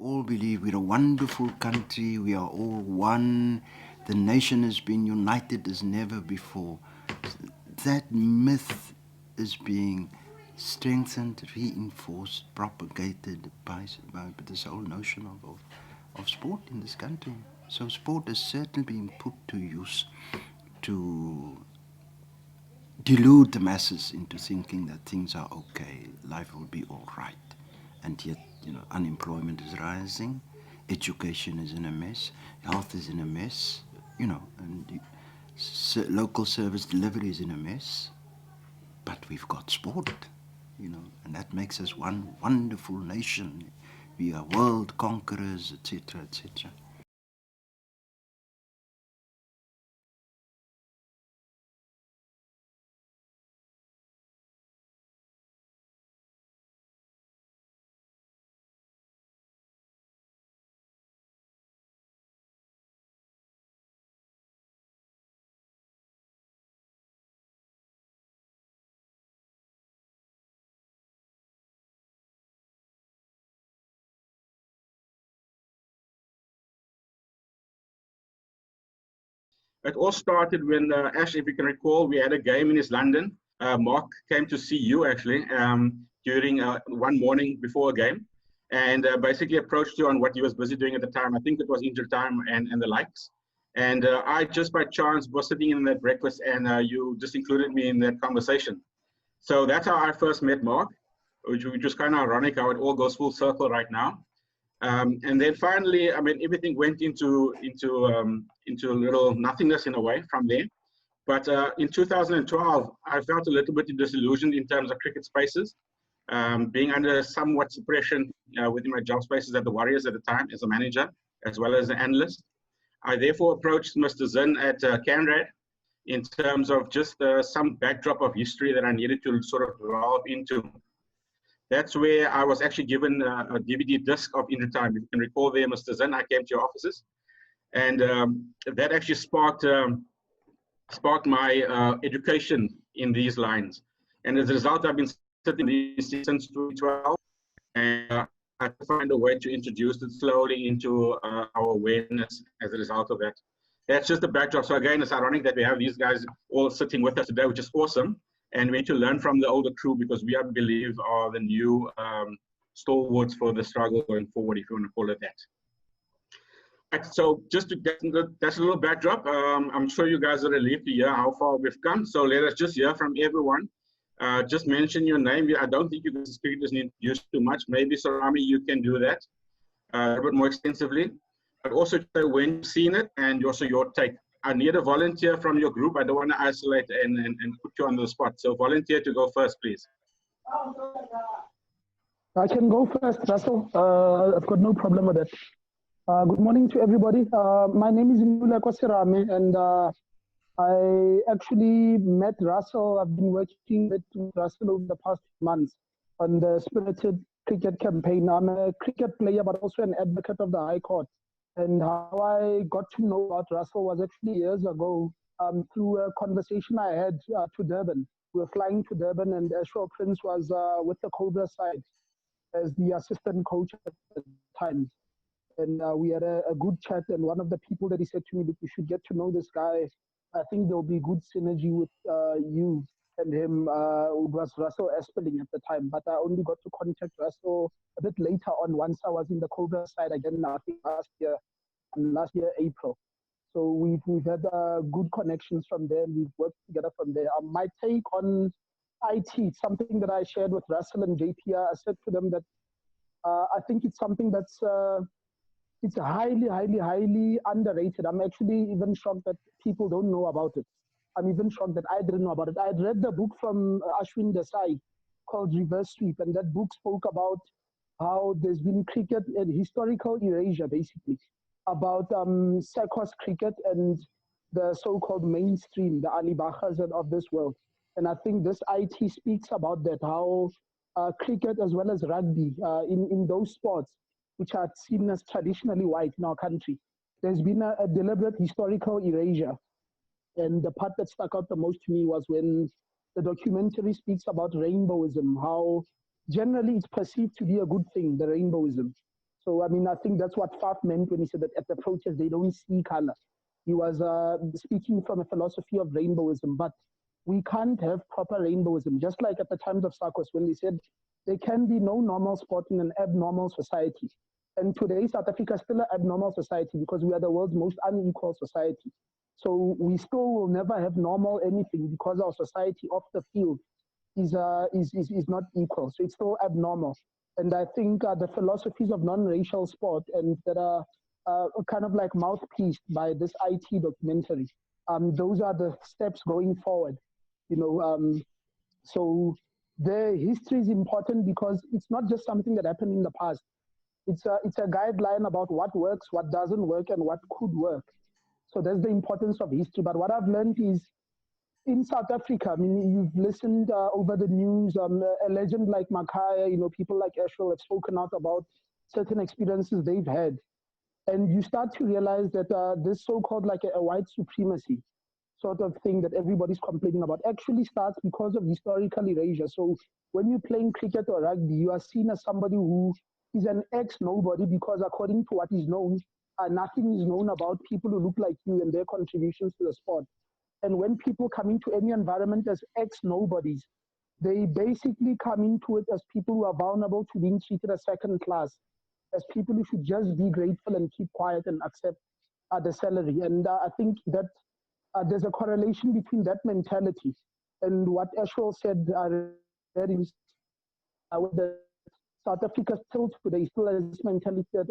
all believe we're a wonderful country, we are all one, the nation has been united as never before. That myth is being strengthened, reinforced, propagated by this whole notion of sport in this country. So sport is certainly being put to use to delude the masses into thinking that things are okay, life will be all right. And yet, unemployment is rising, education is in a mess, health is in a mess, and local service delivery is in a mess. But we've got sport, and that makes us one wonderful nation. We are world conquerors, etc., etc. It all started when, Ash, if you can recall, we had a game in East London. Mark came to see you actually during one morning before a game, and basically approached you on what he was busy doing at the time. I think it was injury time and the likes. And I just by chance was sitting in that breakfast, and you just included me in that conversation. So that's how I first met Mark, which was kind of ironic how it all goes full circle right now. And then finally, I mean, everything went into a little nothingness in a way from there. But in 2012, I felt a little bit disillusioned in terms of cricket spaces, being under somewhat suppression within my job spaces at the Warriors at the time as a manager, as well as an analyst. I therefore approached Mr. Zinn at Canrad in terms of just some backdrop of history that I needed to sort of delve into. That's where I was actually given a DVD disc of In Time. If you can recall there, Mr. Zinn, I came to your offices. And that actually sparked my education in these lines. And as a result, I've been sitting these since 2012. And I had to find a way to introduce it slowly into our awareness as a result of that. That's just the backdrop. So again, it's ironic that we have these guys all sitting with us today, which is awesome. And we need to learn from the older crew because we, I believe, are the new stalwarts for the struggle going forward, if you want to call it that. Right, so just to get into, that's a little backdrop. I'm sure you guys are relieved to hear how far we've come. So let us just hear from everyone. Just mention your name. I don't think you can speak this introduced too much. Maybe Sarami, you can do that a little bit more extensively. But also when you've seen it and also your take. I need a volunteer from your group. I don't want to isolate and put you on the spot. So volunteer to go first, please. I can go first, Russell. I've got no problem with it. Good morning to everybody. My name is Nula Kosirame, and I actually met Russell. I've been working with Russell over the past months on the Spirited Cricket campaign. I'm a cricket player, but also an advocate of the High Court. And how I got to know about Russell was actually years ago through a conversation I had to Durban. We were flying to Durban, and Ashwell Prince was with the Cobra side as the assistant coach at the time. And we had a good chat, and one of the people that he said to me, look, you should get to know this guy. I think there'll be good synergy with you and him. It was Russell Esperling at the time, but I only got to contact Russell a bit later on once I was in the Cobra side again, I think last year, April. So we've had good connections from there, and we've worked together from there. My take on IT, something that I shared with Russell and JPR, I said to them that I think it's something that's it's highly, highly, highly underrated. I'm actually even shocked that people don't know about it. I'm even shocked that I didn't know about it. I had read the book from Ashwin Desai called Reverse Sweep, and that book spoke about how there's been cricket and historical erasure, basically, about circus cricket and the so-called mainstream, the Ali Bakhas of this world. And I think this IT speaks about that, how cricket as well as rugby, in those sports, which are seen as traditionally white in our country, there's been a deliberate historical erasure. And the part that stuck out the most to me was when the documentary speaks about rainbowism, how generally it's perceived to be a good thing, the rainbowism. So, I mean, I think that's what Faf meant when he said that at the protest, they don't see color. He was speaking from a philosophy of rainbowism, but we can't have proper rainbowism, just like at the times of Sarkos when they said there can be no normal sport in an abnormal society. And today, South Africa is still an abnormal society because we are the world's most unequal society. So we still will never have normal anything because our society off the field is not equal. So it's still abnormal. And I think the philosophies of non-racial sport and that are kind of like mouthpieced by this IT documentary, those are the steps going forward. So the history is important because it's not just something that happened in the past. It's a guideline about what works, what doesn't work, and what could work. So that's the importance of history. But what I've learned is in South Africa, I mean, you've listened over the news, a legend like Makaya, people like Eshel have spoken out about certain experiences they've had. And you start to realize that this so-called like a white supremacy sort of thing that everybody's complaining about actually starts because of historical erasure. So when you're playing cricket or rugby, you are seen as somebody who is an ex-nobody because according to what is known, nothing is known about people who look like you and their contributions to the sport. And when people come into any environment as ex-nobodies, they basically come into it as people who are vulnerable to being treated as second class, as people who should just be grateful and keep quiet and accept the salary. And I think that there's a correlation between that mentality and what Eshel said is that South Africa still today still has this mentality that,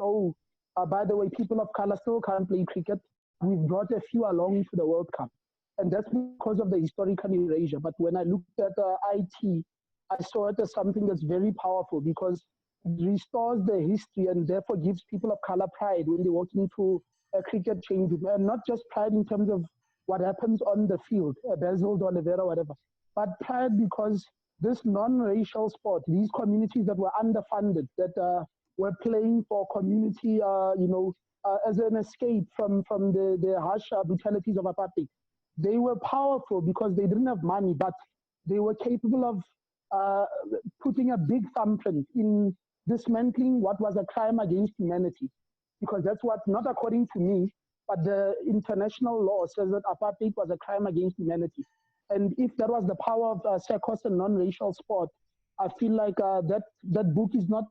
by the way, people of color still can't play cricket. We've brought a few along to the World Cup. And that's because of the historical erasure. But when I looked at IT, I saw it as something that's very powerful because it restores the history and therefore gives people of color pride when they walk into a cricket change room. And not just pride in terms of what happens on the field, Basil, Oliveira, whatever, but pride because this non-racial sport, these communities that were underfunded, that were playing for community, as an escape from the harsh brutalities of apartheid, they were powerful because they didn't have money, but they were capable of putting a big thumbprint in dismantling what was a crime against humanity. Because that's what, not according to me, but the international law says that apartheid was a crime against humanity. And if that was the power of Sarkos and non-racial sport, I feel like that book is not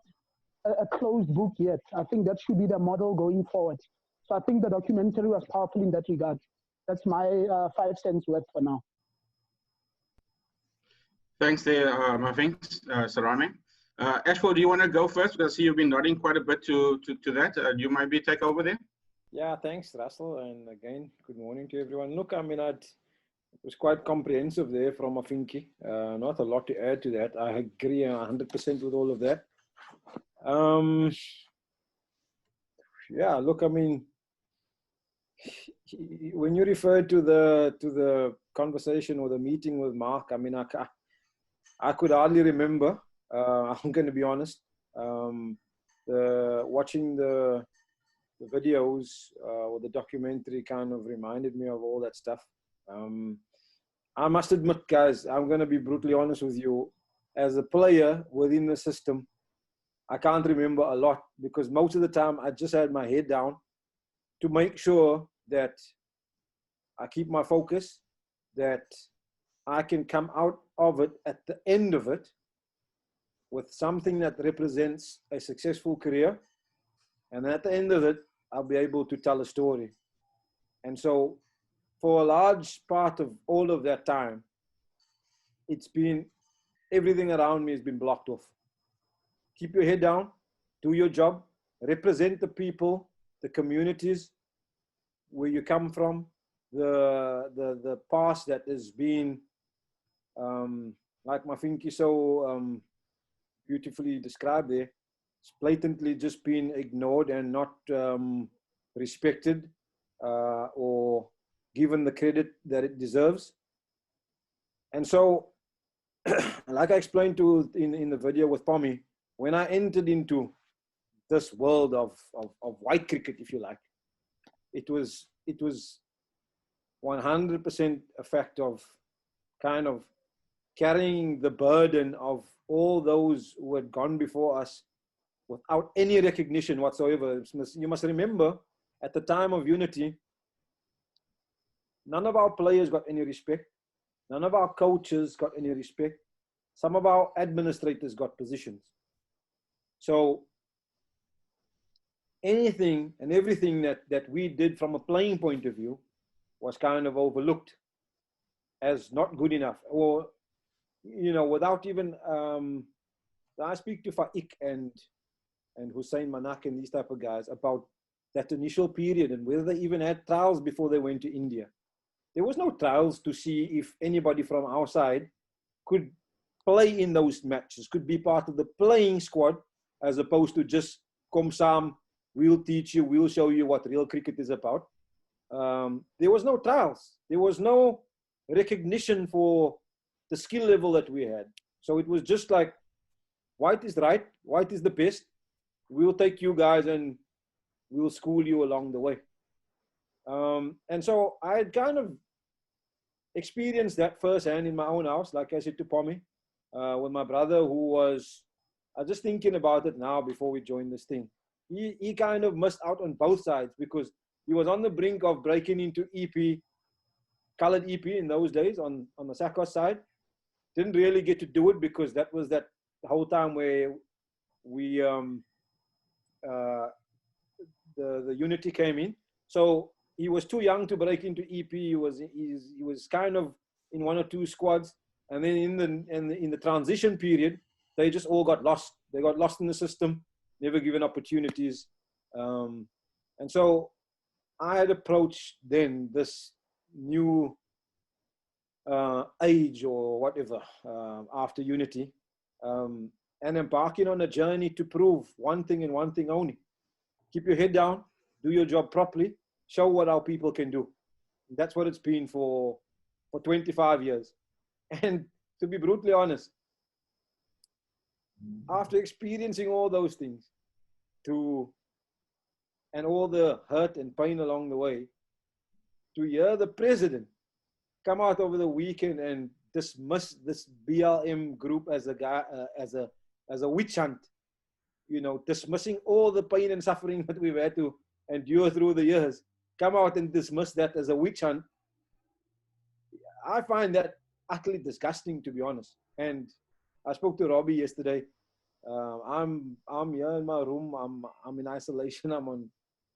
a closed book yet. I think that should be the model going forward. So I think the documentary was powerful in that regard. That's my 5 cents worth for now. Thanks there, Sarame. Ashford, do you want to go first? Because I see you've been nodding quite a bit to that. Do you maybe take over there? Yeah, thanks, Russell. And again, good morning to everyone. Look, I mean, it was quite comprehensive there from Mafinki. Not a lot to add to that. I agree 100% with all of that. Yeah, look, I mean, when you refer to the conversation or the meeting with Mark, I mean, I could hardly remember. I'm going to be honest. Watching the videos or the documentary kind of reminded me of all that stuff. I must admit, guys, I'm going to be brutally honest with you. As a player within the system, I can't remember a lot because most of the time I just had my head down to make sure that I keep my focus, that I can come out of it at the end of it with something that represents a successful career. And at the end of it, I'll be able to tell a story. And so for a large part of all of that time, it's been, everything around me has been blocked off. Keep your head down, do your job, represent the people, the communities where you come from, the past that has been, like Mafinki so beautifully described there, it's blatantly just been ignored and not respected or given the credit that it deserves. And so, like I explained in the video with Pommy, when I entered into this world of white cricket, if you like, it was 100% a fact of kind of carrying the burden of all those who had gone before us without any recognition whatsoever. You must remember, at the time of unity, none of our players got any respect. None of our coaches got any respect. Some of our administrators got positions. So anything and everything that we did from a playing point of view was kind of overlooked as not good enough, or, you know, without even, I speak to Faik and Hussein Manak and these type of guys about that initial period and whether they even had trials before they went to India. There was no trials to see if anybody from our side could play in those matches, could be part of the playing squad, as opposed to just come Sam, we'll teach you, we'll show you what real cricket is about. There was no trials. There was no recognition for the skill level that we had. So it was just like, white is right, white is the best. We'll take you guys and we'll school you along the way. And so I had kind of experienced that firsthand in my own house, like I said to Pommy, with my brother, who was, I was just thinking about it now before we joined this thing. He kind of missed out on both sides because he was on the brink of breaking into EP, colored EP in those days on the Sakos side. Didn't really get to do it because that was that whole time where we, the unity came in. So he was too young to break into EP. He was kind of in one or two squads. And then in the transition period, they just all got lost. They got lost in the system, never given opportunities. And so I had approached then this new age or whatever after unity, and embarking on a journey to prove one thing and one thing only. Keep your head down, do your job properly, show what our people can do. That's what it's been for 25 years. And to be brutally honest, after experiencing all those things and all the hurt and pain along the way, to hear the president come out over the weekend and dismiss this BLM group as a guy, as a witch hunt, you know, dismissing all the pain and suffering that we've had to endure through the years, come out and dismiss that as a witch hunt. I find that utterly disgusting, to be honest. And I spoke to Robbie yesterday. I'm here in my room. I'm in isolation.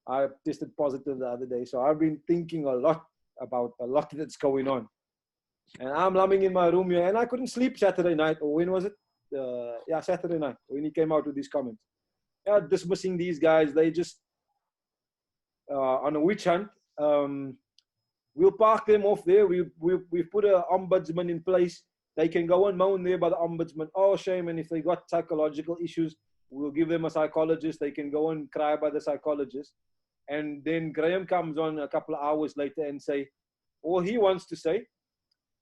I tested positive the other day, so I've been thinking a lot about a lot that's going on. And I'm lumming in my room here, and I couldn't sleep Saturday night, or when was it? Yeah, Saturday night, when he came out with these comments. Yeah, dismissing these guys. They just on a witch hunt. We'll park them off there. We've put an ombudsman in place. They can go and moan there by the ombudsman. Oh, shame. And if they got psychological issues, we'll give them a psychologist. They can go and cry by the psychologist. And then Graham comes on a couple of hours later and say all he wants to say.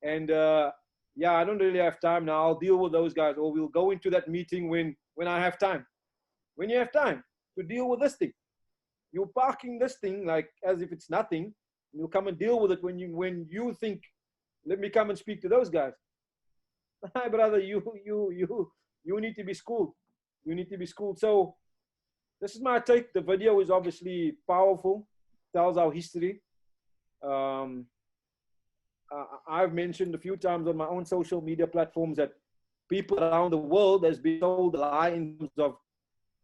And yeah, I don't really have time now. I'll deal with those guys. Or we'll go into that meeting when I have time. When you have time to deal with this thing. You're parking this thing like as if it's nothing. You'll come and deal with it when you think, let me come and speak to those guys. Hi, brother, you need to be schooled. You need to be schooled. So this is my take. The video is obviously powerful, tells our history. I've mentioned a few times on my own social media platforms that people around the world has been told a lie in terms of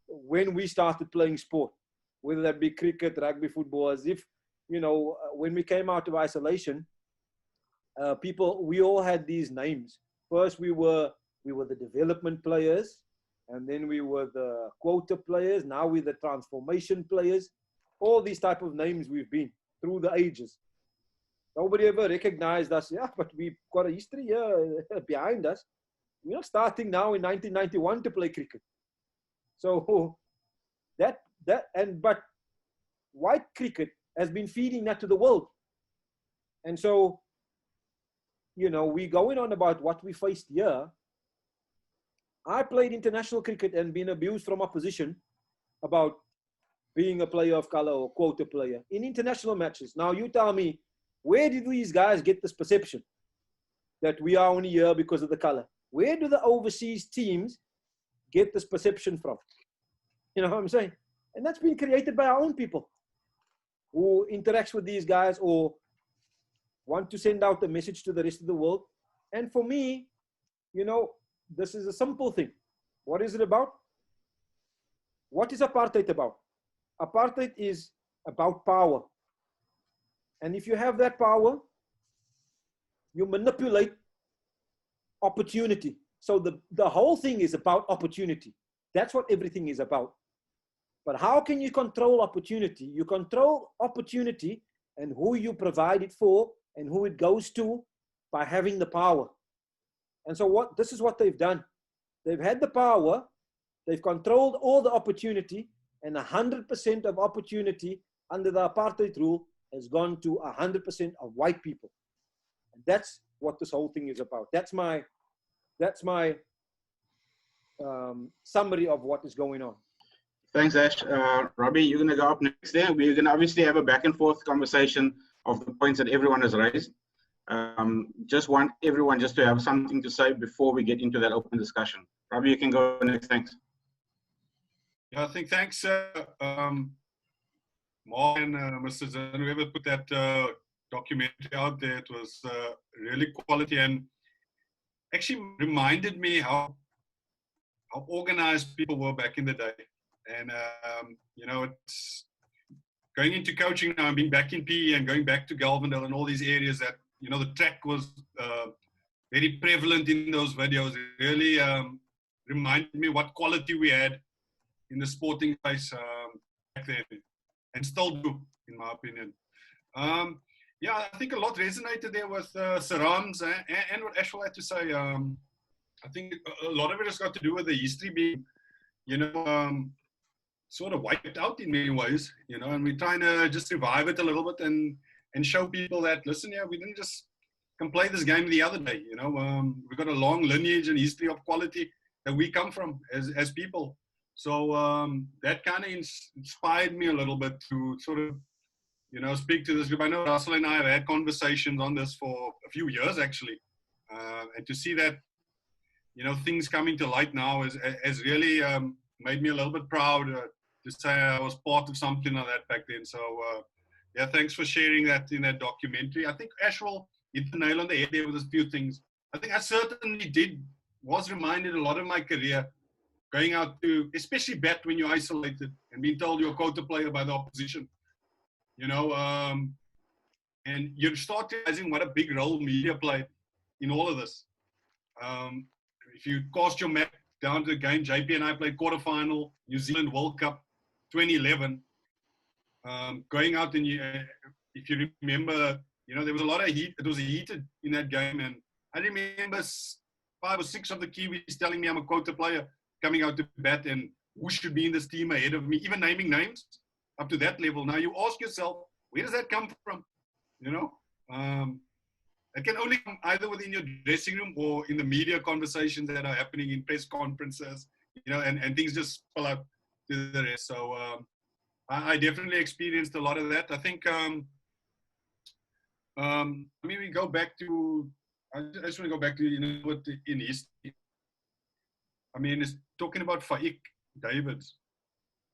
when we started playing sport, whether that be cricket, rugby, football, as if, you know, when we came out of isolation, we all had these names. First, we were the development players, and then we were the quota players. Now we're the transformation players. All these type of names we've been through the ages. Nobody ever recognized us. Yeah, but we've got a history here behind us. We're not starting now in 1991 to play cricket. So but white cricket has been feeding that to the world. And so, you know, we going on about what we faced here. I played international cricket and been abused from opposition about being a player of color or quota player in international matches. Now you tell me, where did these guys get this perception that we are only here because of the color? Where do the overseas teams get this perception from? You know what I'm saying? And that's been created by our own people who interacts with these guys or want to send out a message to the rest of the world. And for me, you know, this is a simple thing. What is it about? What is apartheid about? Apartheid is about power. And if you have that power, you manipulate opportunity. So the whole thing is about opportunity. That's what everything is about. But how can you control opportunity? You control opportunity and who you provide it for and who it goes to by having the power. And so this is what they've done. They've had the power, they've controlled all the opportunity, and 100% of opportunity under the apartheid rule has gone to 100% of white people. And that's what this whole thing is about. That's my summary of what is going on. Thanks, Ash. Robbie, you're going to go up next there. We're going to obviously have a back and forth conversation of the points that everyone has raised. Just want everyone just to have something to say before we get into that open discussion. Robbie, you can go next. Thanks. Yeah, I think thanks, Mark and Mr. Zinn, whoever put that documentary out there. It was really quality and actually reminded me how organized people were back in the day. And, you know, it's going into coaching now and being back in PE and going back to Galvindale and all these areas that, you know, the track was very prevalent in those videos. It really reminded me what quality we had in the sporting space back then, and still do, in my opinion. Yeah, I think a lot resonated there with Saram's and what Ashwell had to say. I think a lot of it has got to do with the history being, you know, sort of wiped out in many ways, you know, and we're trying to just revive it a little bit and show people that, listen, yeah, we didn't just come play this game the other day, you know. We've got a long lineage and history of quality that we come from as people. So that kind of inspired me a little bit to sort of, you know, speak to this group. I know Russell and I have had conversations on this for a few years, actually. And to see that, you know, things coming to light now has really made me a little bit proud to say I was part of something like that back then. So, yeah, thanks for sharing that in that documentary. I think Ashwell hit the nail on the head there with a few things. I think I certainly was reminded a lot of my career going out to, especially bat when you're isolated and being told you're a quota player by the opposition, you know, and you start realizing what a big role media played in all of this. If you cast your map down to the game, JP and I played quarterfinal, New Zealand World Cup 2011. Going out and if you remember, you know, there was a lot of heat. It was heated in that game. And I remember 5 or 6 of the Kiwis telling me I'm a quota player coming out to bat and who should be in this team ahead of me, even naming names up to that level. Now you ask yourself, where does that come from? You know, it can only come either within your dressing room or in the media conversations that are happening in press conferences, you know, and things just spill out to the rest. So I definitely experienced a lot of that. I think, I mean, we go back to, I just want to go back to, you know, what in history. I mean, it's talking about Faik Davids.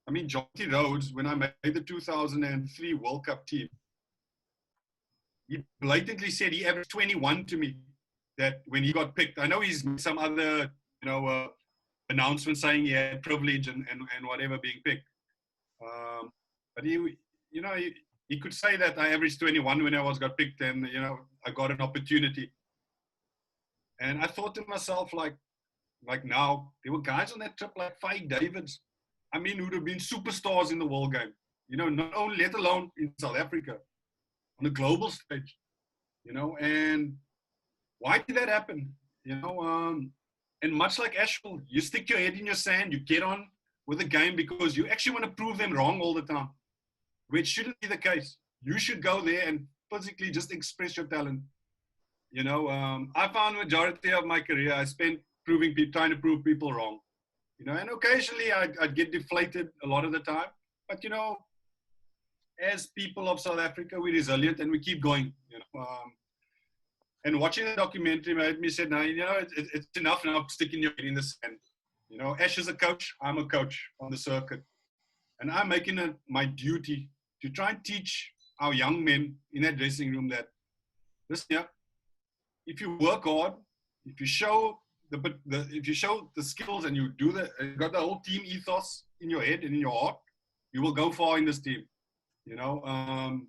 I mean, Jonty Rhodes, when I made the 2003 World Cup team, he blatantly said he averaged 21 to me that when he got picked. I know he's made some other, you know, announcement saying he had privilege and whatever being picked. But he, you know, he could say that I averaged 21 when I got picked and, you know, I got an opportunity. And I thought to myself, like now, there were guys on that trip like Faik Davids, I mean, who would have been superstars in the world game, you know, not only, let alone in South Africa, on the global stage, you know. And why did that happen? You know, and much like Ashwell, you stick your head in your sand, you get on with the game because you actually want to prove them wrong all the time, which shouldn't be the case. You should go there and physically just express your talent. You know, I found the majority of my career I spent trying to prove people wrong. You know, and occasionally I'd get deflated a lot of the time. But, you know, as people of South Africa, we're resilient and we keep going. You know, and watching the documentary made me say, no, you know, it's enough now sticking your head in the sand. You know, Ash is a coach. I'm a coach on the circuit. And I'm making it my duty to try and teach our young men in that dressing room that, listen here, if you work hard, if you show if you show the skills and you got the whole team ethos in your head and in your heart, you will go far in this team. You know,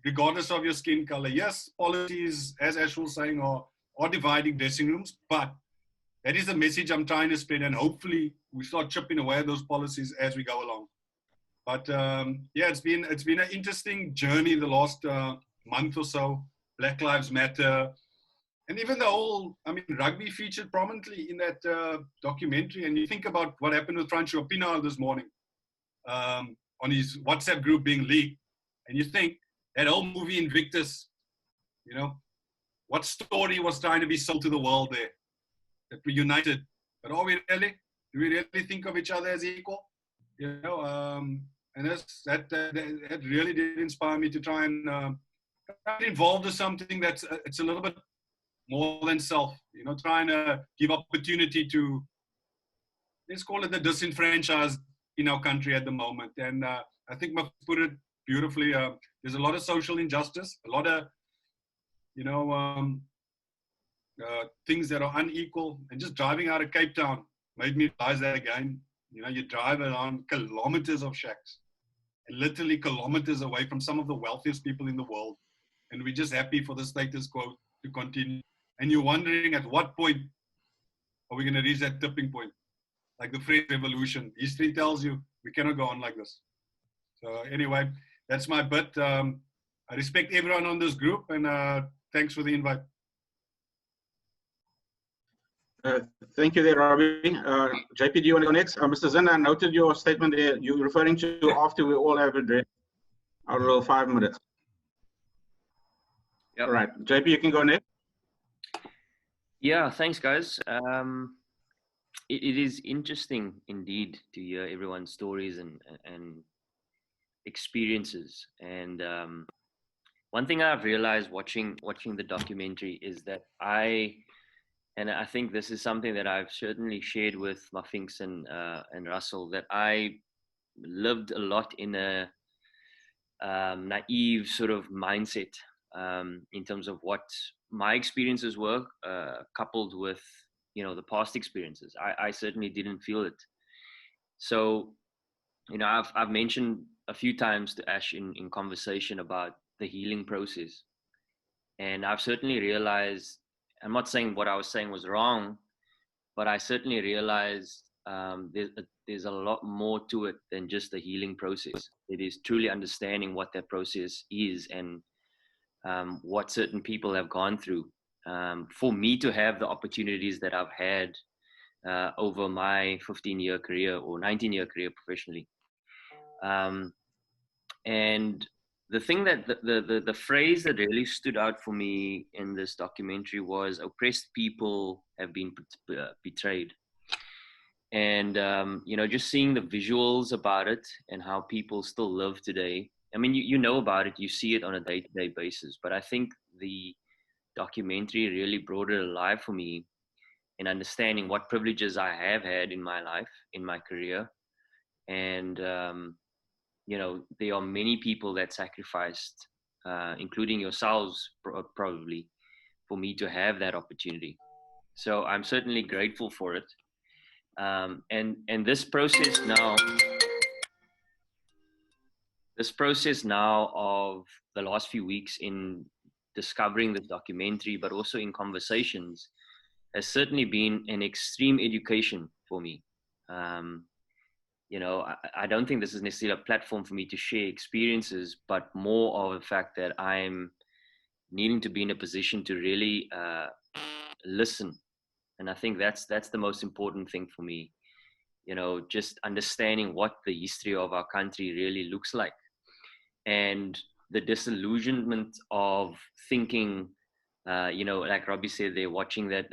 regardless of your skin color. Yes, policies, as Ash was saying, are dividing dressing rooms, but that is the message I'm trying to spread, and hopefully we start chipping away at those policies as we go along. But yeah, it's been an interesting journey the last month or so. Black Lives Matter, and even the whole, I mean, rugby featured prominently in that documentary. And you think about what happened with Francois Pienaar this morning on his WhatsApp group being leaked, and you think that whole movie Invictus, you know, what story was trying to be sold to the world there? That we're united, but are we really? Do we really think of each other as equal? You know, and that really did inspire me to try and get involved in something that's it's a little bit more than self. You know, trying to give opportunity to, let's call it, the disenfranchised in our country at the moment. And I think Maf put it beautifully. There's a lot of social injustice, a lot of, you know, things that are unequal. And just driving out of Cape Town made me realize that again. You know, you drive around kilometers of shacks, and literally kilometers away from some of the wealthiest people in the world. And we're just happy for the status quo to continue. And you're wondering at what point are we going to reach that tipping point? Like the French Revolution. History tells you we cannot go on like this. So anyway, that's my bit. I respect everyone on this group, and thanks for the invite. Thank you there, Robbie. JP, do you want to go next? Mr. Zinn, I noted your statement there. You're referring to after we all have addressed our little 5 minutes. Yep. All right, JP, you can go next. Yeah, thanks, guys. It is interesting indeed to hear everyone's stories and experiences. And one thing I've realized watching the documentary is that I think this is something that I've certainly shared with Mafinks and Russell, that I lived a lot in a naive sort of mindset in terms of what my experiences were, coupled with, you know, the past experiences. I certainly didn't feel it. So, you know, I've mentioned a few times to Ash in conversation about the healing process, and I've certainly realized, I'm not saying what I was saying was wrong, but I certainly realized there's a lot more to it than just the healing process. It is truly understanding what that process is and what certain people have gone through. For me to have the opportunities that I've had over my 15-year career or 19-year career professionally. And the thing that the phrase that really stood out for me in this documentary was oppressed people have been betrayed. And, you know, just seeing the visuals about it and how people still live today. I mean, you know about it, you see it on a day-to-day basis, but I think the documentary really brought it alive for me in understanding what privileges I have had in my life, in my career. And, you know, there are many people that sacrificed, including yourselves probably, for me to have that opportunity. So I'm certainly grateful for it. And this process now of the last few weeks in discovering this documentary, but also in conversations, has certainly been an extreme education for me. You know, I don't think this is necessarily a platform for me to share experiences, but more of the fact that I'm needing to be in a position to really listen. And I think that's the most important thing for me. You know, just understanding what the history of our country really looks like, and the disillusionment of thinking, you know, like Robbie said, they're watching that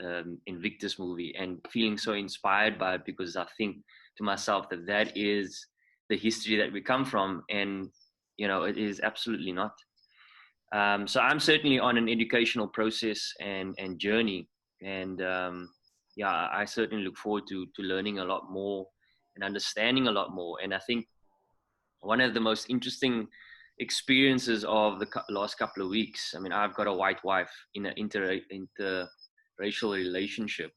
Invictus movie and feeling so inspired by it, because I think to myself that is the history that we come from, and, you know, it is absolutely not. So I'm certainly on an educational process and journey, and yeah, I certainly look forward to learning a lot more and understanding a lot more. And I think one of the most interesting experiences of the last couple of weeks. I mean, I've got a white wife in an interracial relationship,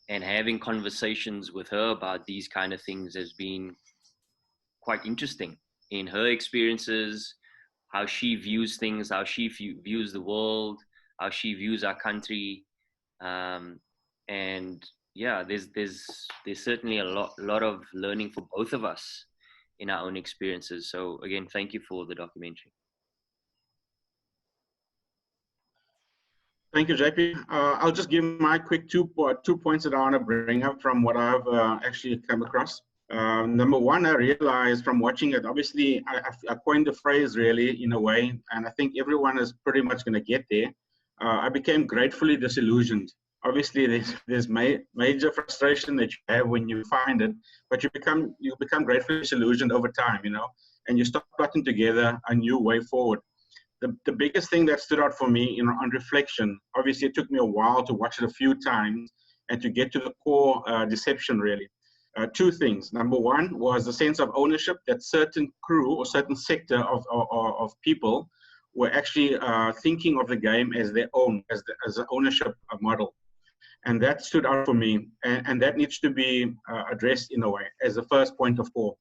and having conversations with her about these kind of things has been quite interesting in her experiences, how she views things, how she views the world, how she views our country. And yeah, there's certainly a lot of learning for both of us in our own experiences. So again, thank you for the documentary. Thank you, JP. I'll just give my quick two points that I want to bring up from what I've actually come across. Number one, I realized from watching it, obviously, I coined the phrase really in a way, and I think everyone is pretty much going to get there. I became gratefully disillusioned. Obviously, there's major frustration that you have when you find it, but you become gratefully disillusioned over time, you know, and you start putting together a new way forward. The biggest thing that stood out for me on reflection, obviously it took me a while to watch it a few times and to get to the core deception really. Two things. Number one was the sense of ownership that certain crew or certain sector of people were actually thinking of the game as their own, as an ownership model. And that stood out for me, and that needs to be addressed in a way as the first point of call.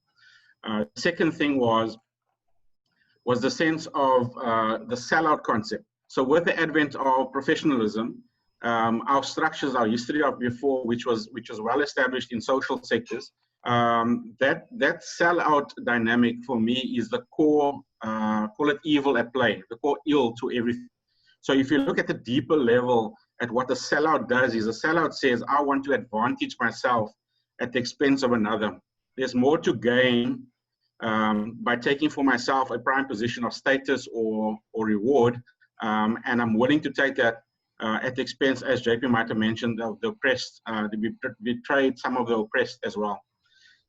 Second thing was the sense of the sellout concept. So with the advent of professionalism, our structures, our history of before, which was well established in social sectors, that sellout dynamic for me is the core, call it evil at play, the core ill to everything. So if you look at the deeper level at what the sellout does, is the sellout says, I want to advantage myself at the expense of another. There's more to gain by taking for myself a prime position of status or reward, and I'm willing to take that at the expense, as JP might have mentioned, of the oppressed, to betrayed some of the oppressed as well.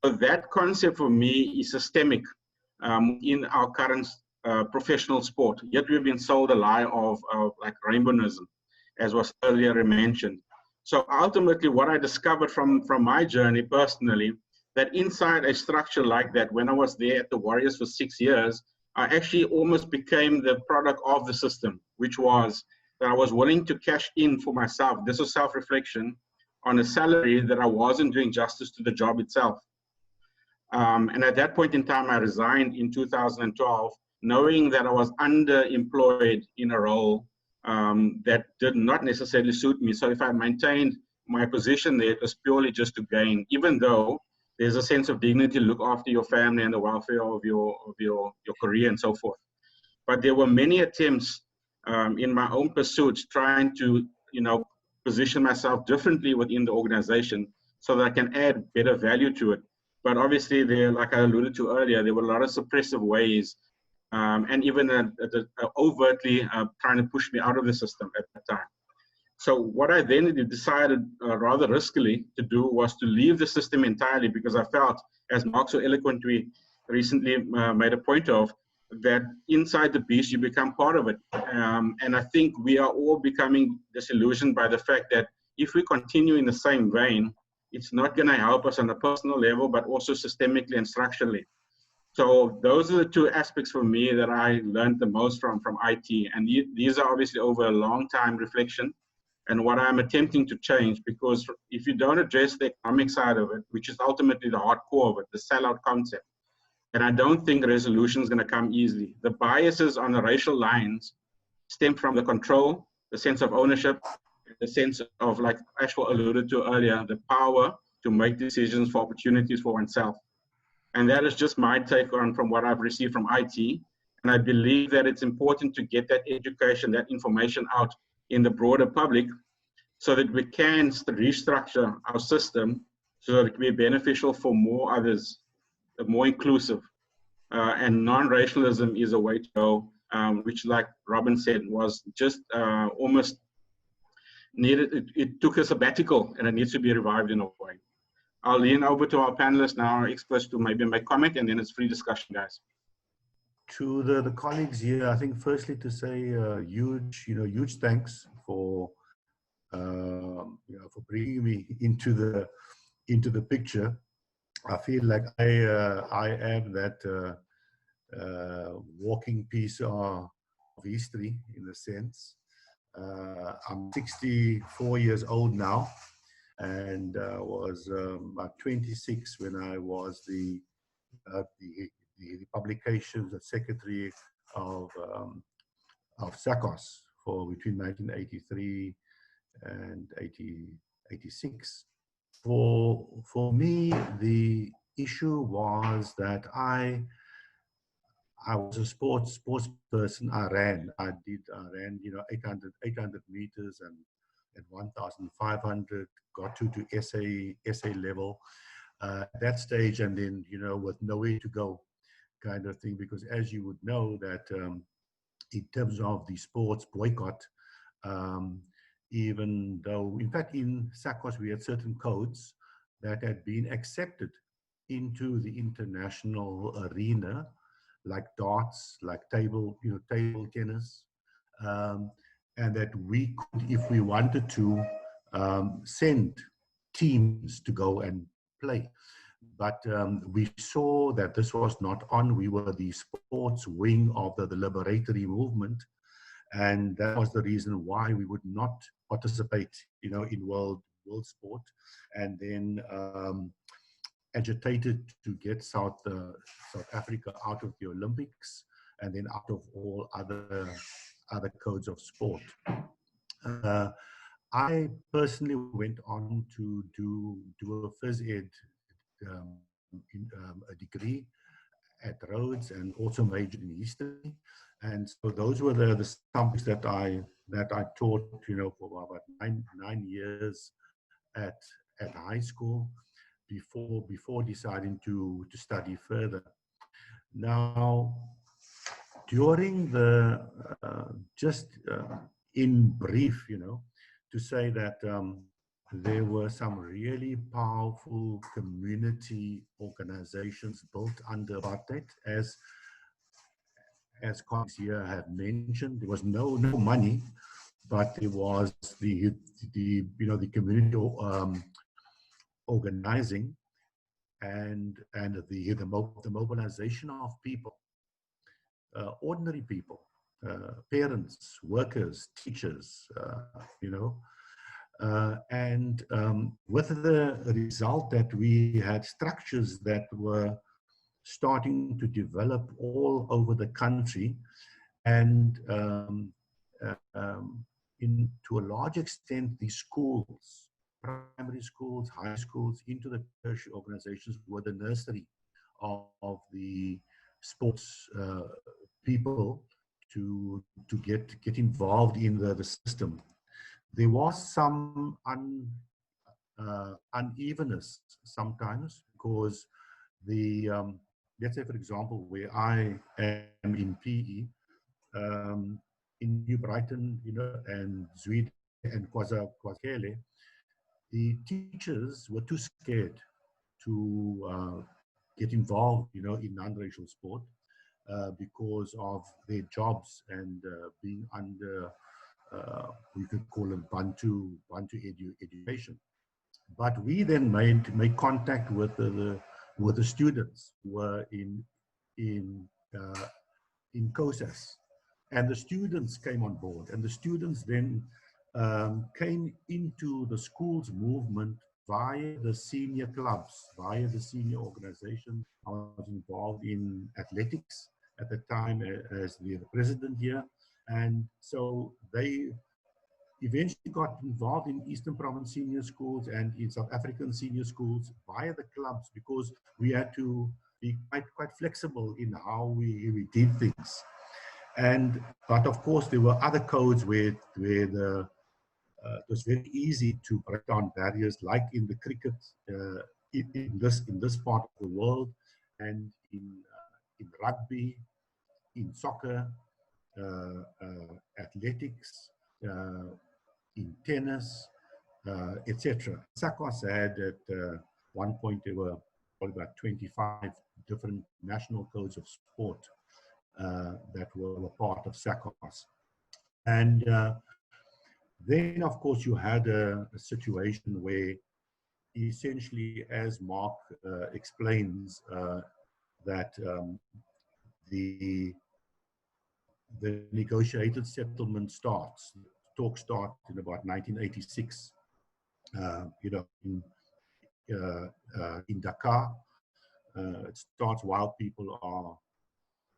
So that concept for me is systemic in our current professional sport. Yet we've been sold a lie of like rainbowism, as was earlier mentioned. So ultimately, what I discovered from my journey personally, that inside a structure like that, when I was there at the Warriors for 6 years, I actually almost became the product of the system, which was that I was willing to cash in for myself. This was self-reflection on a salary that I wasn't doing justice to the job itself. And at that point in time, I resigned in 2012, knowing that I was underemployed in a role that did not necessarily suit me. So if I maintained my position there, it was purely just to gain, even though there's a sense of dignity to look after your family and the welfare of your career and so forth. But there were many attempts in my own pursuits trying to, you know, position myself differently within the organization so that I can add better value to it. But obviously, there, like I alluded to earlier, there were a lot of suppressive ways and even overtly trying to push me out of the system at that time. So what I then decided rather riskily to do was to leave the system entirely, because I felt, as Mark so eloquently recently made a point of, that inside the beast you become part of it. And I think we are all becoming disillusioned by the fact that if we continue in the same vein, it's not going to help us on a personal level, but also systemically and structurally. So those are the two aspects for me that I learned the most from IT. And these are obviously over a long time reflection. And what I'm attempting to change, because if you don't address the economic side of it, which is ultimately the hardcore of it, the sellout concept, and I don't think resolution is going to come easily. The biases on the racial lines stem from the control, the sense of ownership, the sense of, like Ashwell alluded to earlier, the power to make decisions for opportunities for oneself. And that is just my take on from what I've received from IT. And I believe that it's important to get that education, that information out in the broader public so that we can restructure our system so that it can be beneficial for more others, more inclusive. And non-racialism is a way to go, which, like Robin said, was just almost needed. It took a sabbatical and it needs to be revived in a way. I'll lean over to our panelists now, our experts, to maybe make comment, and then it's free discussion, guys. To the colleagues here, I think firstly to say huge thanks for for bringing me into the picture. I feel like I am that walking piece of history in a sense. I'm 64 years old now, and was about 26 when I was the publications secretary of SACOS for between 1983 and 86. For me, the issue was that I was a sports person. I ran, 800 meters and 1,500, got to SA level at that stage, and then, with nowhere to go kind of thing, because as you would know that in terms of the sports boycott, um, even though, in fact, in SACOS, we had certain codes that had been accepted into the international arena, like darts, like table tennis, um, and that we could, if we wanted to, send teams to go and play. But we saw that this was not on. We were the sports wing of the liberatory movement, and that was the reason why we would not participate, in world sport, and then agitated to get South Africa out of the Olympics, and then out of all other codes of sport. I personally went on to do a phys ed a degree at Rhodes, and also majored in history. And so those were the subjects that I taught, for about nine years at high school before deciding to study further. Now, during the in brief, to say that there were some really powerful community organizations built under apartheid, as colleagues here have mentioned. There was no money, but there was the community organizing and the mobilization of people, ordinary people, parents, workers, teachers, and with the result that we had structures that were starting to develop all over the country, and to a large extent, the schools, primary schools, high schools, into the tertiary organizations were the nursery of the sports people to get involved in the system. There was some unevenness sometimes, because the let's say, for example, where I am in PE, in New Brighton, and Zweden and KwaZulu, the teachers were too scared to get involved, in non-racial sport because of their jobs and being under, we could call it Bantu education. But we then made contact with the students who were in COSAS, and the students came on board, and the students then came into the schools movement via the senior clubs, via the senior organization. I was involved in athletics at the time as the president here, and so they eventually got involved in Eastern Province senior schools and in South African senior schools via the clubs, because we had to be quite flexible in how we did things. But of course, there were other codes where it was very easy to break down barriers, like in the cricket in this part of the world, and in rugby, in soccer, athletics, in tennis, etc. SACOS had at one point, there were probably about 25 different national codes of sport that were part of SACOS. And then, of course, you had a situation where, essentially, as Mark explains, that the negotiated settlement starts. Talk start in about 1986. You know, in Dakar, it starts while people are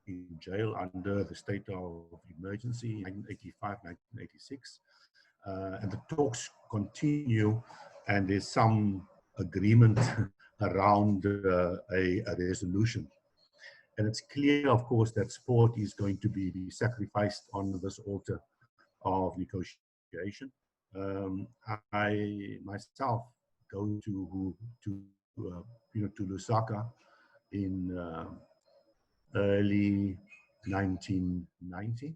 in jail under the state of emergency, 1985, 1986. And the talks continue, and there's some agreement around a resolution. And it's clear, of course, that sport is going to be sacrificed on this altar of negotiation. I myself go to to Lusaka in early 1990.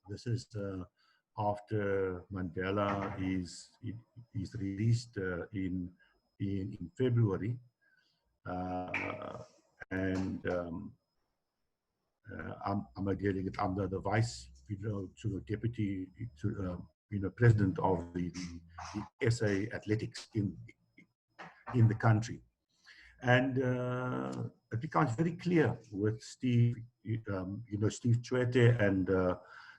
This is after Mandela is released in February, and I'm a delegate. I'm the vice, sort of deputy, president of the SA Athletics in the country. And it becomes very clear with Steve, Steve Chwete and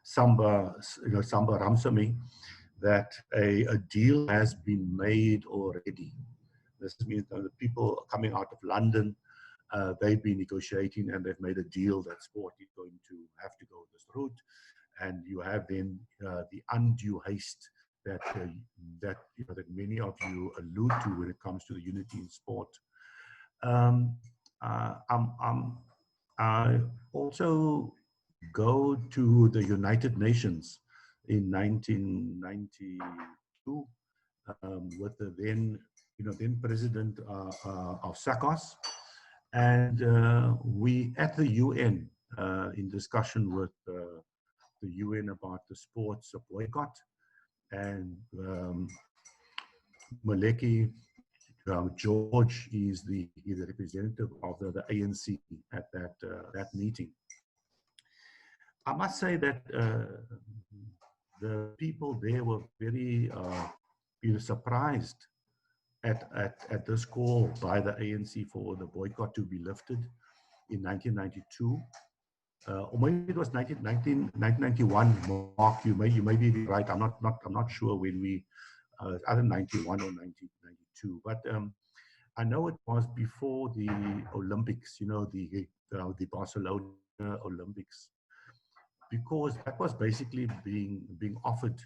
Samba Ramsamy, that a deal has been made already. This means that the people coming out of London, they've been negotiating and they've made a deal that sport is going to have to go this route. And you have then the undue haste that that many of you allude to when it comes to the unity in sport. I also go to the United Nations in 1992 with the then president of SACOS, and we at the UN in discussion with the UN about the sports boycott, and Maleki George is the representative of the ANC at that meeting. I must say that the people there were very surprised at this call by the ANC for the boycott to be lifted in 1992. Or maybe it was 1991. Mark, you may be right. I'm not sure when we either 91 or 1992. But I know it was before the Olympics. The Barcelona Olympics, because that was basically being offered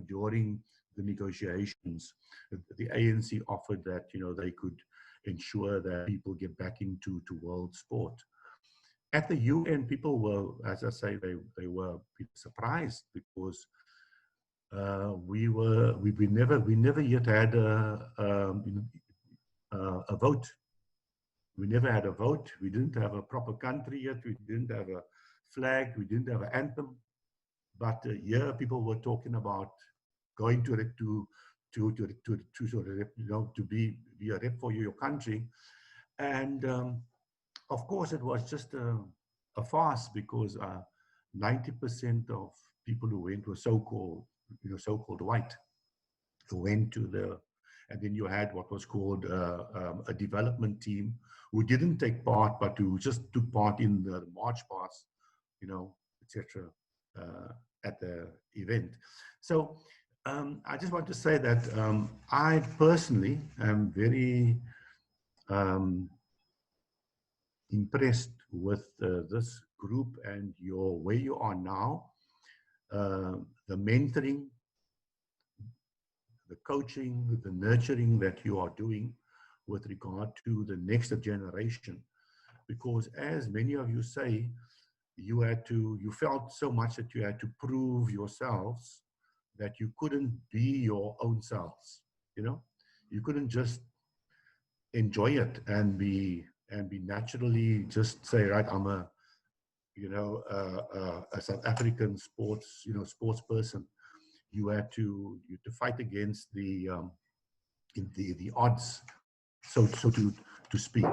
during the negotiations. The ANC offered that they could ensure that people get back into world sport. At the UN, people were, as I say, they were surprised, because we never yet had a vote. We never had a vote. We didn't have a proper country yet. We didn't have a flag. We didn't have an anthem. But here, people were talking about going to be a rep for your country, and of course, it was just a farce, because 90% of people who went were so-called white, who went to and then you had what was called a development team who didn't take part, but who just took part in the march past, etc. At the event. So I just want to say that I personally am very impressed with this group and where you are now, the mentoring, the coaching, the nurturing that you are doing with regard to the next generation. Because as many of you say, you felt so much that you had to prove yourselves that you couldn't be your own selves. You couldn't just enjoy it and be naturally just say, right, I'm a South African sports person. You had to fight against the odds, so to speak.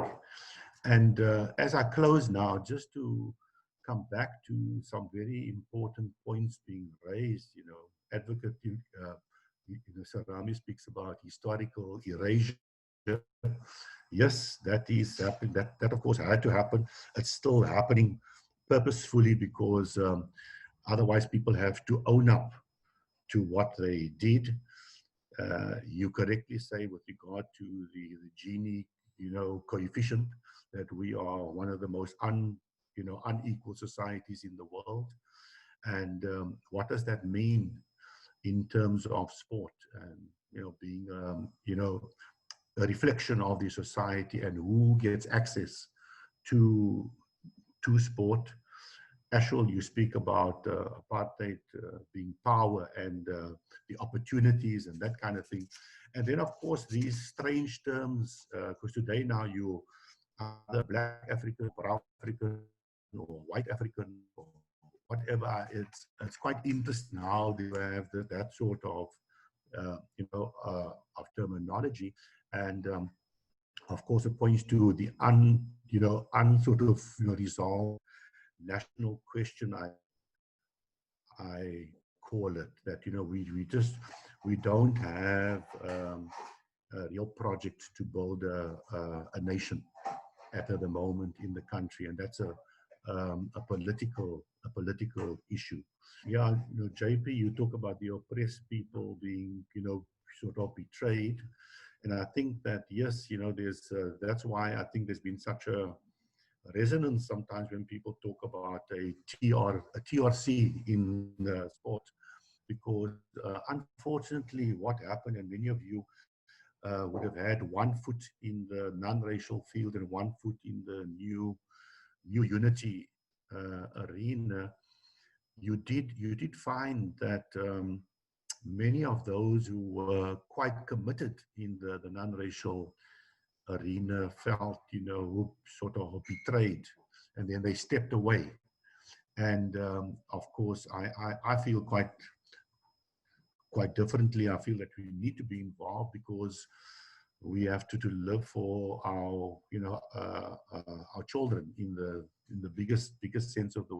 And as I close now, just to come back to some very important points being raised, Advocate Sarami speaks about historical erasure. Yes, that is happening. That of course had to happen. It's still happening purposefully because otherwise people have to own up to what they did. You correctly say with regard to the Gini, coefficient, that we are one of the most unequal societies in the world. And what does that mean in terms of sport and being a reflection of the society and who gets access to sport? Ashwell, you speak about apartheid being power and the opportunities and that kind of thing. And then, of course, these strange terms, because today now you either black African, brown African, or white African, or whatever. It's quite interesting how they have that sort of, of terminology. And of course, it points to the unsort of resolved national question, I call it, that we don't have a real project to build a nation at the moment in the country, and that's a political issue. Yeah, JP, you talk about the oppressed people being sort of betrayed, and I think that yes, there's that's why I think there's been such a resonance sometimes when people talk about a TRC in sport, because unfortunately what happened, and many of you would have had one foot in the non-racial field and one foot in the new unity arena, you did find that many of those who were quite committed in the non-racial arena felt, who sort of betrayed, and then they stepped away. And of course, I feel quite differently. I feel that we need to be involved because we have to live for our, our children in the biggest sense of the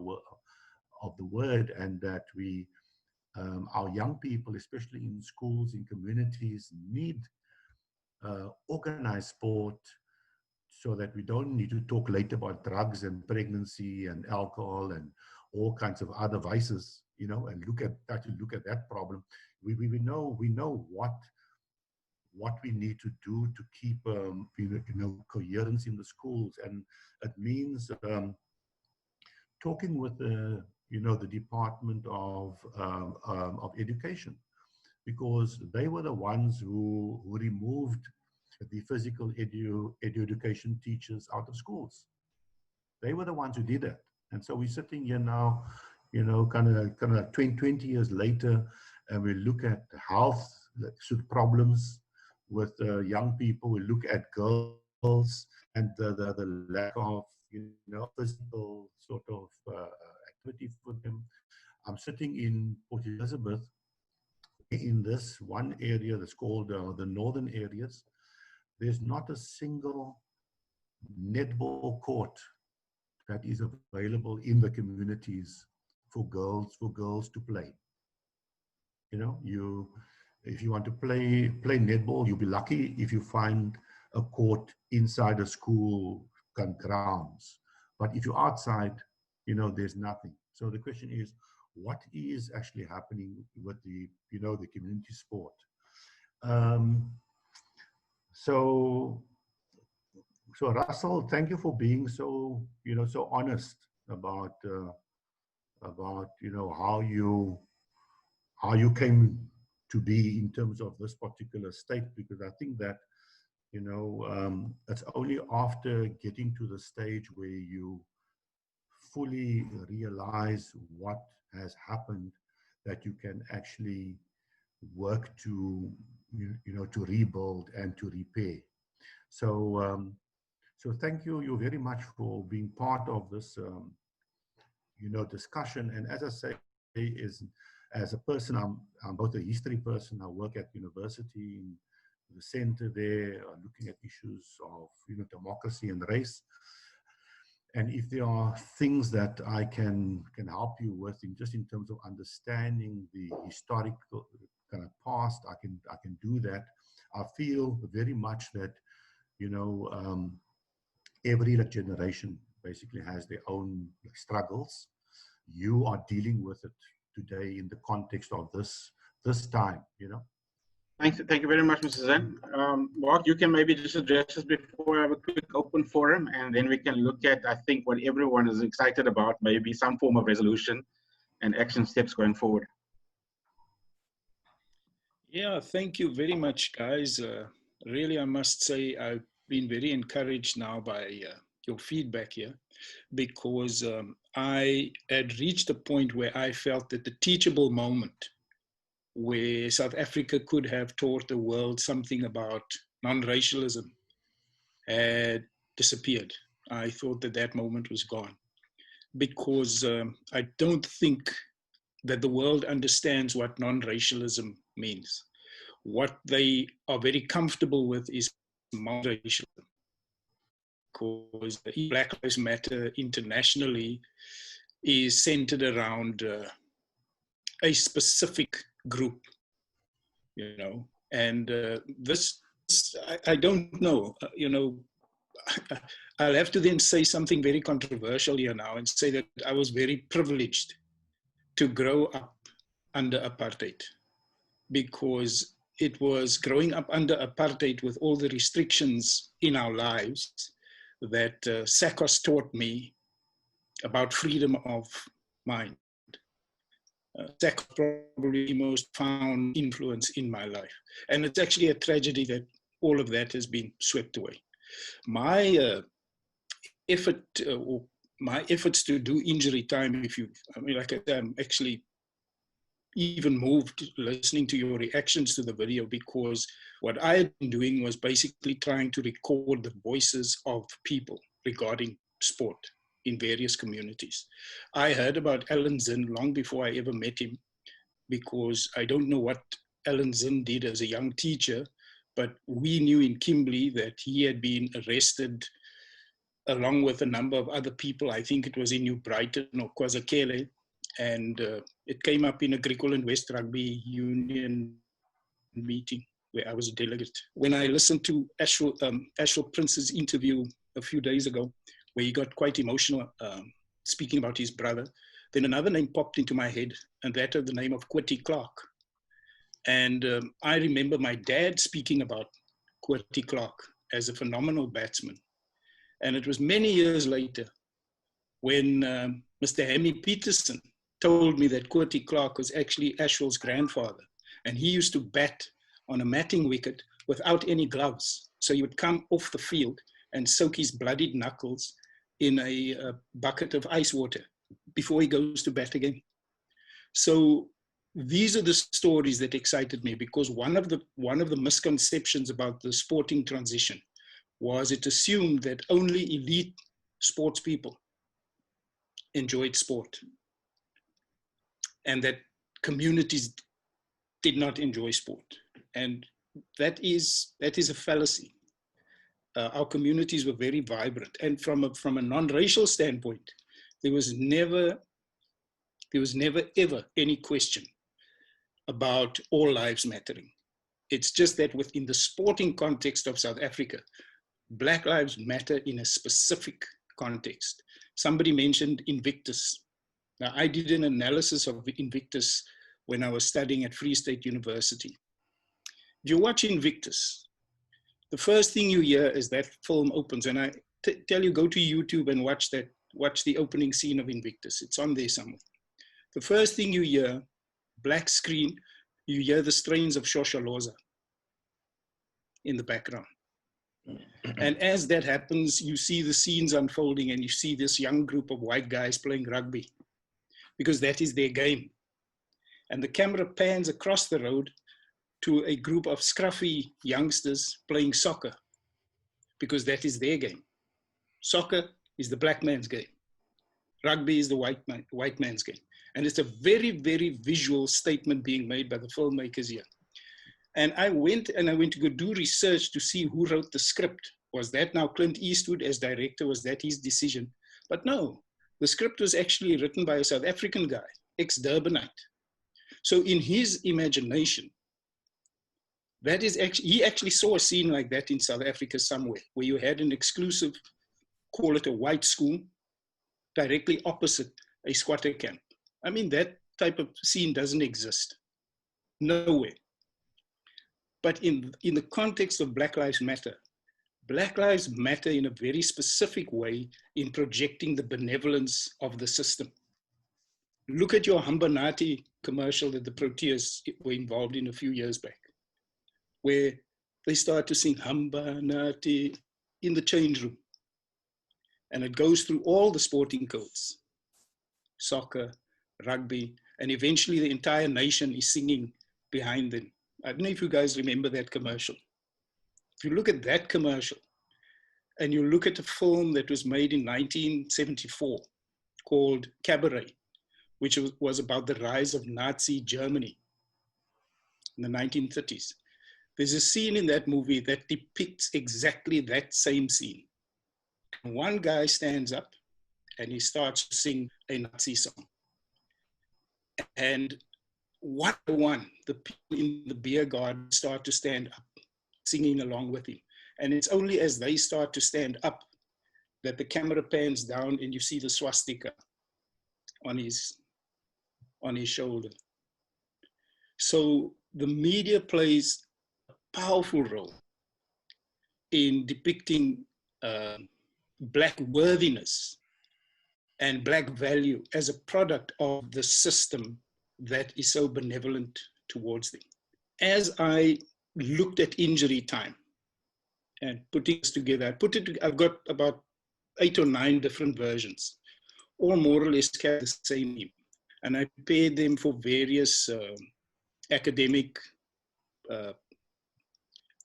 word, and that we, our young people, especially in schools, in communities, need organized sport, so that we don't need to talk later about drugs and pregnancy and alcohol and all kinds of other vices, and look at that problem. We know what we need to do to keep coherence in the schools, and it means talking with the Department of Education, because they were the ones who removed the physical education teachers out of schools. They were the ones who did it. And so we're sitting here now, kind of 20 years later, and we look at health problems with young people. We look at girls and the lack of, physical sort of activity for them. I'm sitting in Port Elizabeth, in this one area that's called the northern areas. There's not a single netball court that is available in the communities for girls to play. If you want to play netball, you'll be lucky if you find a court inside a school grounds. But if you're outside, there's nothing. So the question is, what is actually happening with the community sport? So Russell, thank you for being so so honest about how you came to be in terms of this particular state, because I think that it's only after getting to the stage where you fully realize what has happened that you can actually work to to rebuild and to repair. So so thank you very much for being part of this discussion. And as I say, as a person, I'm both a history person. I work at university in the center there, looking at issues of democracy and race. And if there are things that I can help you with in terms of understanding the historical kind of past, I can do that. I feel very much that you know, every generation basically has their own struggles. You are dealing with it today in the context of this time, you know. Thank you very much, Mr. Zen. Mark, you can maybe just address this before I have a quick open forum, and then we can look at, I think, what everyone is excited about, maybe some form of resolution and action steps going forward. Yeah, thank you very much, guys. Really, I must say I've been very encouraged now by your feedback here, because I had reached a point where I felt that the teachable moment where South Africa could have taught the world something about non-racialism had disappeared. I thought that that moment was gone, because I don't think that the world understands what non-racialism means. What they are very comfortable with is multiracialism, because Black Lives Matter internationally is centered around a specific group, you know, and I don't know, you know, I'll have to then say something very controversial here now and say that I was very privileged to grow up under apartheid, because it was growing up under apartheid with all the restrictions in our lives that SACOS taught me about freedom of mind. SACOS probably the most profound influence in my life. And it's actually a tragedy that all of that has been swept away. My my efforts to do injury time, like I said, I'm actually even moved listening to your reactions to the video, because what I had been doing was basically trying to record the voices of people regarding sport in various communities. I heard about Alan Zinn long before I ever met him, because I don't know what Alan Zinn did as a young teacher, but we knew in Kimberley that he had been arrested along with a number of other people. I think it was in New Brighton or KwaZulu, and it came up in a Griqualand West Rugby Union meeting where I was a delegate. When I listened to Ashwell Prince's interview a few days ago, where he got quite emotional speaking about his brother, then another name popped into my head, and that of the name of Quirty Clark. And I remember my dad speaking about Quirty Clark as a phenomenal batsman. And it was many years later when Mr. Hammy Peterson told me that Quirty Clark was actually Ashwell's grandfather. And he used to bat on a matting wicket without any gloves. So he would come off the field and soak his bloodied knuckles in a bucket of ice water before he goes to bat again. So these are the stories that excited me, because one of the misconceptions about the sporting transition was it assumed that only elite sports people enjoyed sport and that communities did not enjoy sport. And that is a fallacy. Our communities were very vibrant. And from a non-racial standpoint, there was never ever any question about all lives mattering. It's just that within the sporting context of South Africa, Black lives matter in a specific context. Somebody mentioned Invictus. Now, I did an analysis of Invictus when I was studying at Free State University. If you watch Invictus, the first thing you hear is that film opens, and I tell you, go to YouTube and watch the opening scene of Invictus. It's on there somewhere. The first thing you hear, black screen, you hear the strains of Shosholoza in the background. And as that happens, you see the scenes unfolding, and you see this young group of white guys playing rugby, because that is their game. And the camera pans across the road to a group of scruffy youngsters playing soccer, because that is their game. Soccer is the black man's game. Rugby is the white man's game. And it's a very, very visual statement being made by the filmmakers here. And I went to go do research to see who wrote the script. Was that now Clint Eastwood as director? Was that his decision? But no, the script was actually written by a South African guy, ex-Durbanite. So in his imagination, That is actually, he actually saw a scene like that in South Africa somewhere, where you had an exclusive, call it a white school, directly opposite a squatter camp. I mean, that type of scene doesn't exist. Nowhere. But in the context of Black Lives Matter in a very specific way in projecting the benevolence of the system. Look at your Hambanati commercial that the Proteas were involved in a few years back, where they start to sing Hambanati in the change room. And it goes through all the sporting codes, soccer, rugby, and eventually the entire nation is singing behind them. I don't know if you guys remember that commercial. If you look at that commercial and you look at a film that was made in 1974 called Cabaret, which was about the rise of Nazi Germany in the 1930s. There's a scene in that movie that depicts exactly that same scene. One guy stands up and he starts to sing a Nazi song. And one by one, the people in the beer garden start to stand up, singing along with him. And it's only as they start to stand up that the camera pans down and you see the swastika on his shoulder. So the media plays a powerful role in depicting Black worthiness and Black value as a product of the system that is so benevolent towards them. As I looked at injury time and putting this together, I've got about 8 or 9 different versions, all more or less carry the same name. And I prepared them for various academic,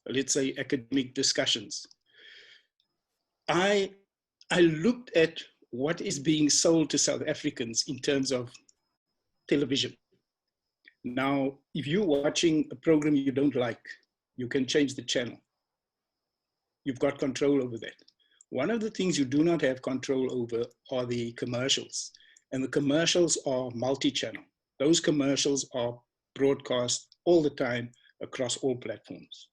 let's say academic discussions. I looked at what is being sold to South Africans in terms of television. Now, if you're watching a program you don't like, you can change the channel. You've got control over that. One of the things you do not have control over are the commercials. And the commercials are multi-channel. Those commercials are broadcast all the time across all platforms.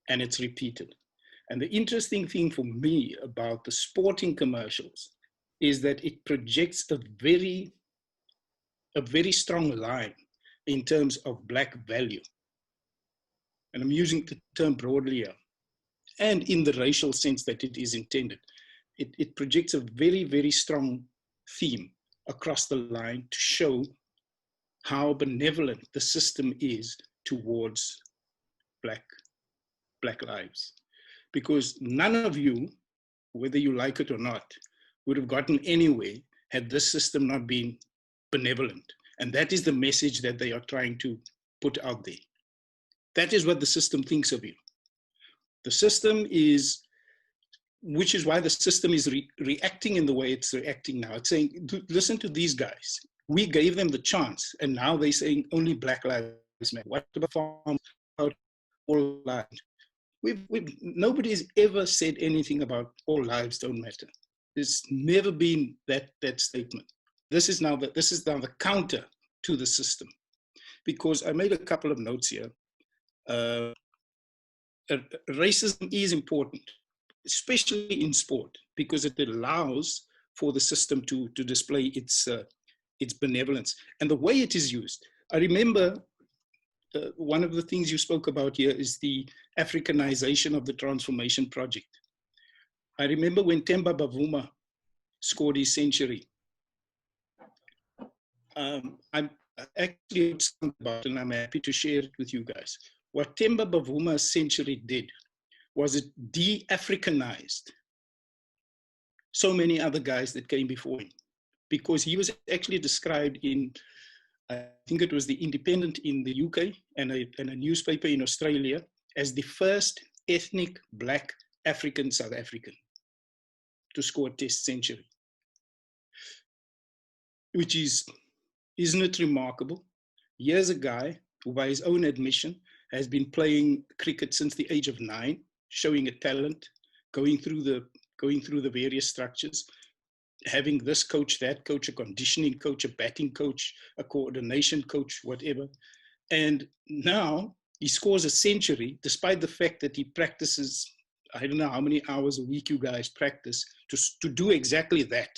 And it's repeated. And the interesting thing for me about the sporting commercials is that it projects a very strong line in terms of Black value. And I'm using the term broadly here, and in the racial sense that it is intended. It projects a very, very strong theme across the line to show how benevolent the system is towards Black lives. Because none of you, whether you like it or not, would have gotten anywhere had this system not been benevolent. And that is the message that they are trying to put out there. That is what the system thinks of you. The system is, which is why the system is reacting in the way it's reacting now. It's saying, listen to these guys. We gave them the chance, and now they're saying only Black lives matter. What about farms? About all lives? Nobody has ever said anything about all lives don't matter. There's never been that statement. This is now the counter to the system, because I made a couple of notes here. Racism is important, especially in sport, because it allows for the system to display its benevolence and the way it is used. I remember one of the things you spoke about here is the Africanization of the Transformation Project. I remember when Themba Bavuma scored his century. I'm actually talking about, and I'm happy to share it with you guys. What Themba Bavuma's century did was it de-Africanized so many other guys that came before him, because he was actually described in, I think it was the Independent in the UK and a newspaper in Australia as the first ethnic Black African South African to score a test century. Which is, isn't it remarkable? Here's a guy who, by his own admission, has been playing cricket since the age of 9, showing a talent, going through the various structures, having this coach, that coach, a conditioning coach, a batting coach, a coordination coach, whatever. And now He scores a century, despite the fact that he practices, I don't know how many hours a week you guys practice to do exactly that.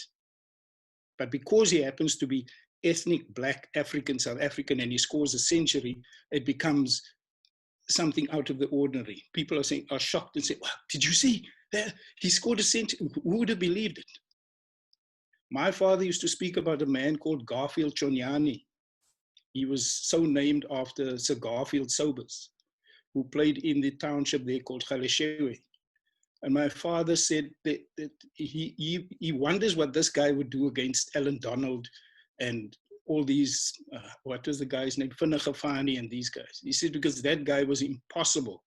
But because he happens to be ethnic, black, African, South African, and he scores a century, it becomes something out of the ordinary. People are shocked and say, wow, did you see that? He scored a century. Who would have believed it? My father used to speak about a man called Garfield Chonyani. He was so named after Sir Garfield Sobers, who played in the township there called Galeshewe. And my father said that he wonders what this guy would do against Alan Donald and all these, what was the guy's name? Finagafani and these guys. He said, because that guy was impossible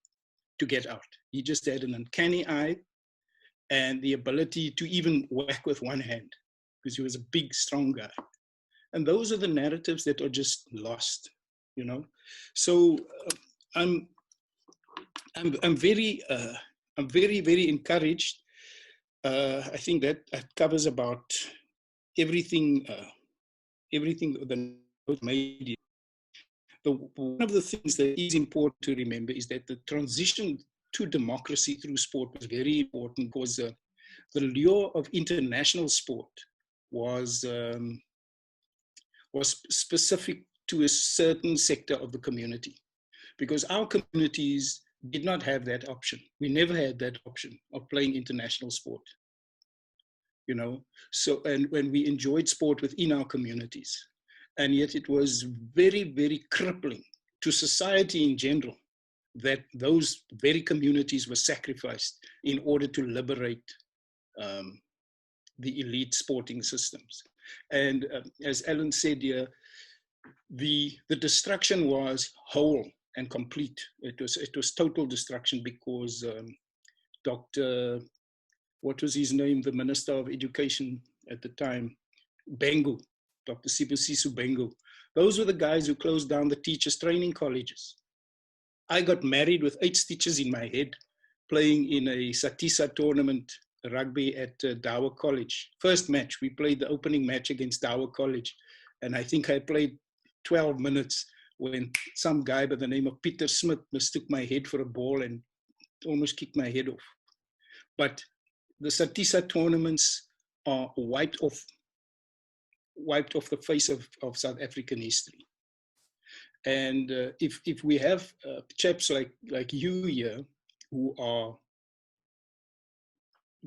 to get out. He just had an uncanny eye and the ability to even whack with one hand, because he was a big, strong guy. And those are the narratives that are just lost, you know. So I'm very, very encouraged. I think that covers about everything. Everything the media. One of the things that is important to remember is that the transition to democracy through sport was very important, because the lure of international sport was specific to a certain sector of the community, because our communities did not have that option. We never had that option of playing international sport, you know. So, and when we enjoyed sport within our communities, and yet it was very, very crippling to society in general that those very communities were sacrificed in order to liberate the elite sporting systems. And as Alan said here, the destruction was whole and complete. It was total destruction, because Dr. What was his name? The Minister of Education at the time, Bengu, Dr. Sibusiso Bengu. Those were the guys who closed down the teachers' training colleges. I got married with 8 stitches in my head, playing in a Satisa tournament rugby at Dower College. First match, we played the opening match against Dower College. And I think I played 12 minutes when some guy by the name of Peter Smith mistook my head for a ball and almost kicked my head off. But the Satisa tournaments are wiped off the face of South African history. And if we have chaps like you here who are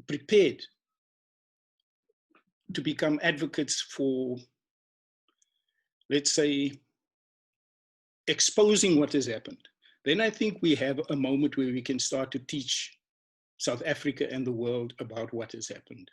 prepared to become advocates for, let's say, exposing what has happened, then I think we have a moment where we can start to teach South Africa and the world about what has happened.